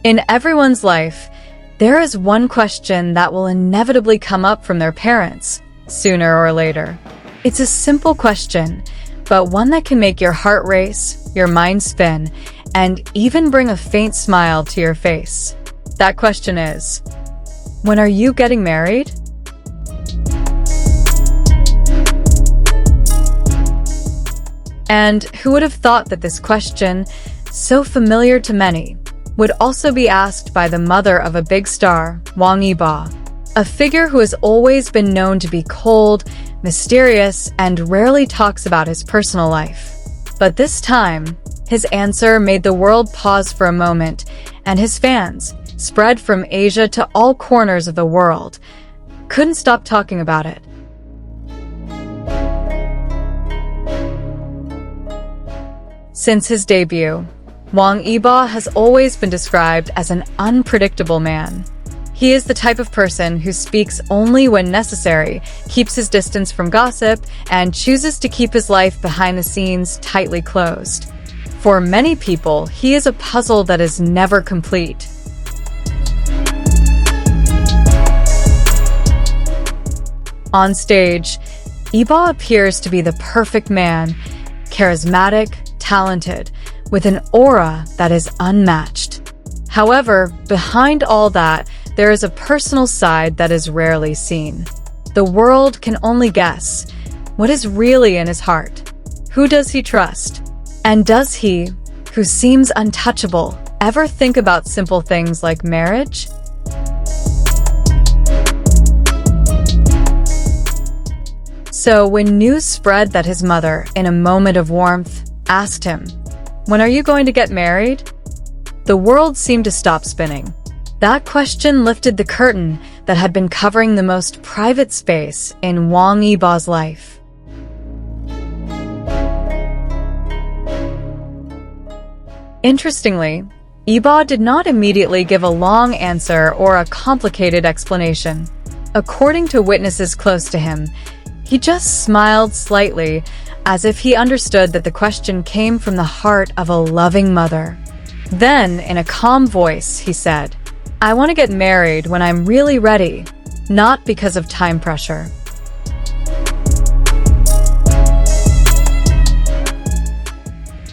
In everyone's life, there is one question that will inevitably come up from their parents, sooner or later. It's a simple question, but one that can make your heart race, your mind spin, and even bring a faint smile to your face. That question is, when are you getting married? And who would have thought that this question, so familiar to many, would also be asked by the mother of a big star, Wang Yibo, a figure who has always been known to be cold, mysterious, and rarely talks about his personal life. But this time, his answer made the world pause for a moment, and his fans, spread from Asia to all corners of the world, couldn't stop talking about it. Since his debut, Wang Yibo has always been described as an unpredictable man. He is the type of person who speaks only when necessary, keeps his distance from gossip, and chooses to keep his life behind the scenes tightly closed. For many people, he is a puzzle that is never complete. On stage, Yibo appears to be the perfect man, charismatic, talented, with an aura that is unmatched. However, behind all that, there is a personal side that is rarely seen. The world can only guess what is really in his heart. Who does he trust? And does he, who seems untouchable, ever think about simple things like marriage? So when news spread that his mother, in a moment of warmth, asked him, "When are you going to get married?" the world seemed to stop spinning. That question lifted the curtain that had been covering the most private space in Wang Yibo's life. Interestingly, Yibo did not immediately give a long answer or a complicated explanation. According to witnesses close to him, he just smiled slightly, as if he understood that the question came from the heart of a loving mother. Then, in a calm voice, he said, "I want to get married when I'm really ready, not because of time pressure."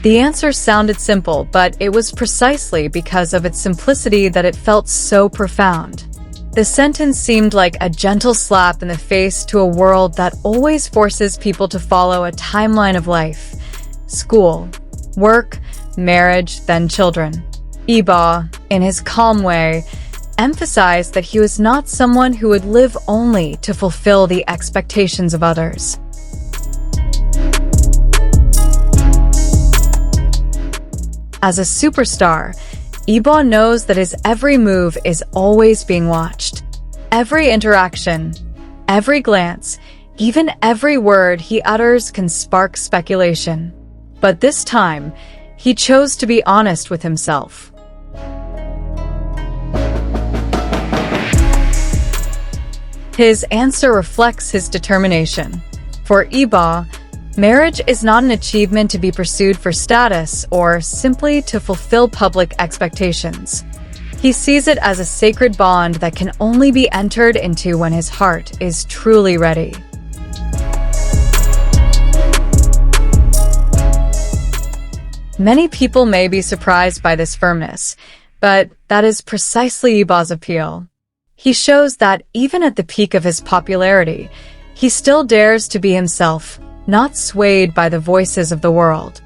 The answer sounded simple, but it was precisely because of its simplicity that it felt so profound. The sentence seemed like a gentle slap in the face to a world that always forces people to follow a timeline of life: school, work, marriage, then children. Yibo, in his calm way, emphasized that he was not someone who would live only to fulfill the expectations of others. As a superstar, Yibo knows that his every move is always being watched. Every interaction, every glance, even every word he utters can spark speculation. But this time, he chose to be honest with himself. His answer reflects his determination. For Yibo, marriage is not an achievement to be pursued for status or simply to fulfill public expectations. He sees it as a sacred bond that can only be entered into when his heart is truly ready. Many people may be surprised by this firmness, but that is precisely Yibo's appeal. He shows that even at the peak of his popularity, he still dares to be himself, not swayed by the voices of the world.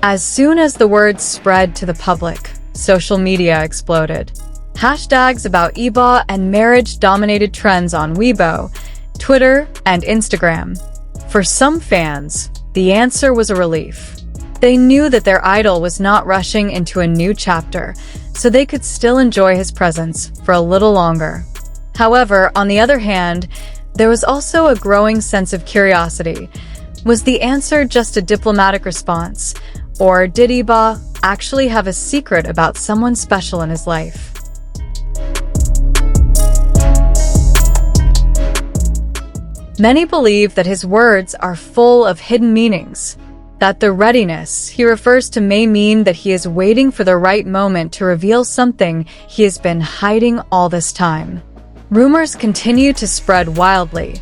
As soon as the words spread to the public, social media exploded. Hashtags about Yibo and marriage dominated trends on Weibo, Twitter, and Instagram. For some fans, the answer was a relief. They knew that their idol was not rushing into a new chapter, so they could still enjoy his presence for a little longer. However, on the other hand, there was also a growing sense of curiosity. Was the answer just a diplomatic response, or did Yibo actually have a secret about someone special in his life? Many believe that his words are full of hidden meanings. That the readiness he refers to may mean that he is waiting for the right moment to reveal something he has been hiding all this time. Rumors continue to spread wildly,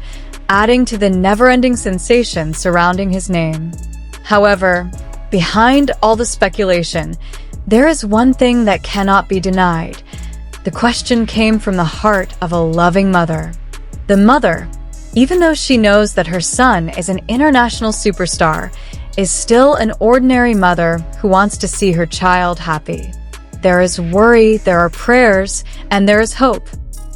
adding to the never-ending sensation surrounding his name. However, behind all the speculation, there is one thing that cannot be denied. The question came from the heart of a loving mother. The mother, even though she knows that her son is an international superstar, is still an ordinary mother who wants to see her child happy. There is worry, there are prayers, and there is hope.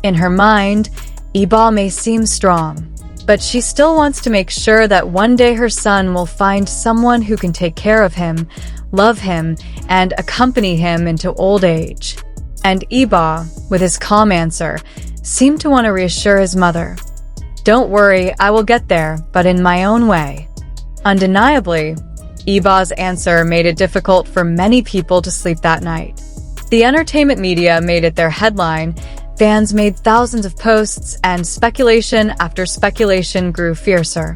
In her mind, Iba may seem strong, but she still wants to make sure that one day her son will find someone who can take care of him, love him, and accompany him into old age. And Iba, with his calm answer, seemed to want to reassure his mother. "Don't worry, I will get there, but in my own way." Undeniably, Iba's answer made it difficult for many people to sleep that night. The entertainment media made it their headline, fans made thousands of posts, and speculation after speculation grew fiercer.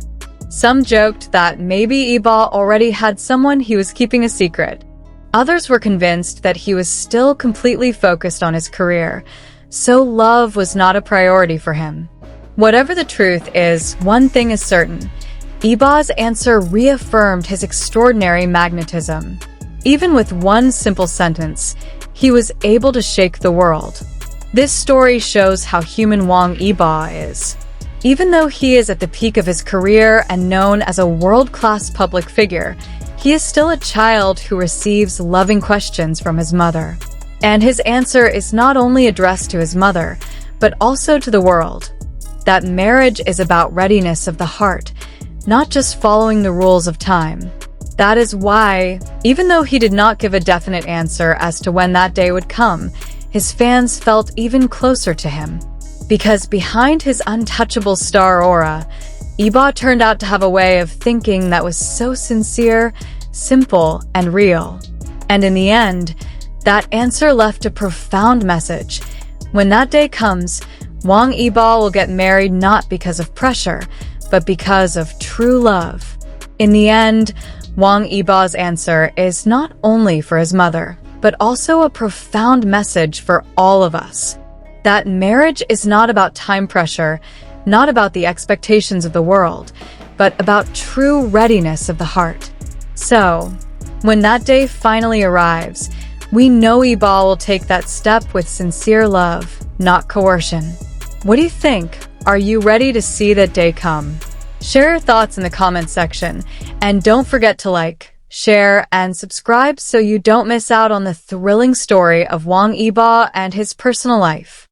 Some joked that maybe Iba already had someone he was keeping a secret. Others were convinced that he was still completely focused on his career, so love was not a priority for him. Whatever the truth is, one thing is certain. Iba's answer reaffirmed his extraordinary magnetism. Even with one simple sentence, he was able to shake the world. This story shows how human Wang Yibo is. Even though he is at the peak of his career and known as a world-class public figure, he is still a child who receives loving questions from his mother. And his answer is not only addressed to his mother, but also to the world. That marriage is about readiness of the heart, not just following the rules of time. That is why, even though he did not give a definite answer as to when that day would come, his fans felt even closer to him. Because behind his untouchable star aura, Iba turned out to have a way of thinking that was so sincere, simple, and real. And in the end, that answer left a profound message. When that day comes, Wang Yibo will get married not because of pressure, but because of true love. In the end, Wang Yibo's answer is not only for his mother, but also a profound message for all of us. That marriage is not about time pressure, not about the expectations of the world, but about true readiness of the heart. So, when that day finally arrives, we know Iba will take that step with sincere love, not coercion. What do you think? Are you ready to see that day come? Share your thoughts in the comments section, and don't forget to like, share, and subscribe so you don't miss out on the thrilling story of Wang Yibo and his personal life.